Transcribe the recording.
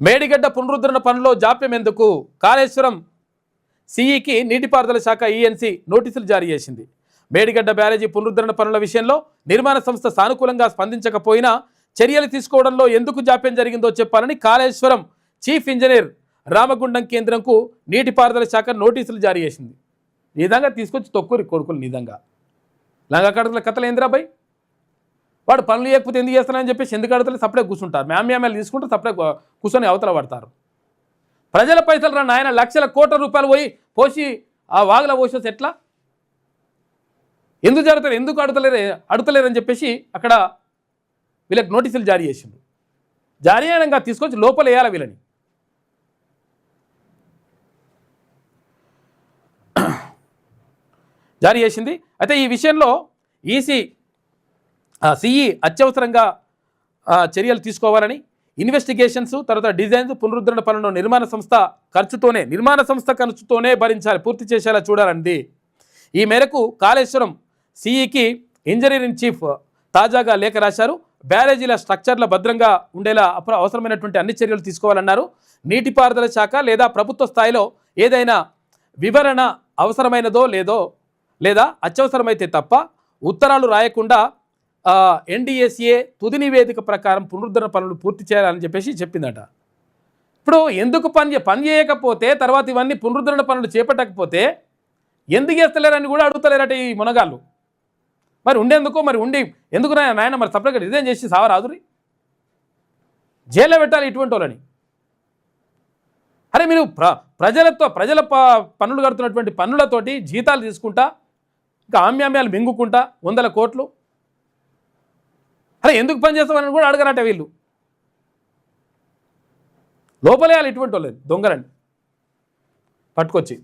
మేడిగడ్డ పునరుద్ధరణ పనుల్లో జాప్యం ఎందుకు? కాళేశ్వరం సిఈకి నీటిపారుదల శాఖ ఈఎన్సీ నోటీసులు జారీ చేసింది. మేడిగడ్డ బ్యారేజీ పునరుద్ధరణ పనుల విషయంలో నిర్మాణ సంస్థ సానుకూలంగా స్పందించకపోయినా చర్యలు తీసుకోవడంలో ఎందుకు జాప్యం జరిగిందో చెప్పాలని కాళేశ్వరం చీఫ్ ఇంజనీర్ రామగుండం కేంద్రంకు నీటిపారుదల శాఖ నోటీసులు జారీ చేసింది. నిజంగా తీసుకొచ్చి తొక్కురి కొడుకులు నిజంగా లంగకడతల కథలు ఏంద్రాబాయ్. వాడు పనులు చేయకపోతే ఎందుకు చేస్తానని చెప్పేసి ఎందుకు అడతలే సపరేట్ కూర్చుంటారు. మ్యామ్యాలు తీసుకుంటే సపరేట్ కూర్చొని అవతల పడతారు. ప్రజల పైసలు రా నాయన, లక్షల కోట్ల రూపాయలు పోసి ఆ వాగుల పోసేసి ఎట్లా ఎందుకు జరుగుతారు, ఎందుకు అడుతలేరని చెప్పేసి అక్కడ వీళ్ళకి నోటీసులు జారీ చేసిండు. జారీ అయినంగా తీసుకొచ్చి లోపల వేయాలి వీళ్ళని. జారీ చేసింది. అయితే ఈ విషయంలో ఈసీ సిఈ అత్యవసరంగా చర్యలు తీసుకోవాలని, ఇన్వెస్టిగేషన్స్ తర్వాత డిజైన్స్ పునరుద్ధరణ పనులను నిర్మాణ సంస్థ ఖర్చుతోనే భరించాలి, పూర్తి చేసేలా చూడాలండి. ఈ మేరకు కాళేశ్వరం సిఈకి ఇంజనీరింగ్ చీఫ్ తాజాగా లేఖ రాశారు. బ్యారేజీల స్ట్రక్చర్ల భద్రంగా ఉండేలా అవసరమైనటువంటి అన్ని చర్యలు తీసుకోవాలన్నారు. నీటిపారుదల శాఖ లేదా ప్రభుత్వ స్థాయిలో ఏదైనా వివరణ అవసరమైనదో లేదా అత్యవసరమైతే తప్ప ఉత్తరాలు రాయకుండా ఎన్డీఎస్ఏ తుది నివేదిక ప్రకారం పునరుద్ధరణ పనులు పూర్తి చేయాలని చెప్పేసి చెప్పిందట. ఇప్పుడు ఎందుకు పని చేయకపోతే తర్వాత ఇవన్నీ పునరుద్ధరణ పనులు చేపట్టకపోతే ఎందుకు చేస్తలేరని కూడా అడుగుతలేరట ఈ మునగాళ్ళు. మరి ఉండేందుకు ఎందుకు నాయన మరి సపరేట్గా రిజైన్ చేసి సావరాదురి, జైల్లో పెట్టాలి ఇటువంటి వాళ్ళని. అరే మీరు ప్రజల పన్నులు కడుతున్నటువంటి పన్నులతోటి జీతాలు తీసుకుంటా ఇంకా ఆమ్యామ్యాలు మింగుకుంటా 100 కోట్లు, అరే ఎందుకు పని చేస్తామని కూడా అడగరట వీళ్ళు. లోపలేయాలి ఇటువంటి వాళ్ళని, దొంగలని పట్టుకొచ్చి.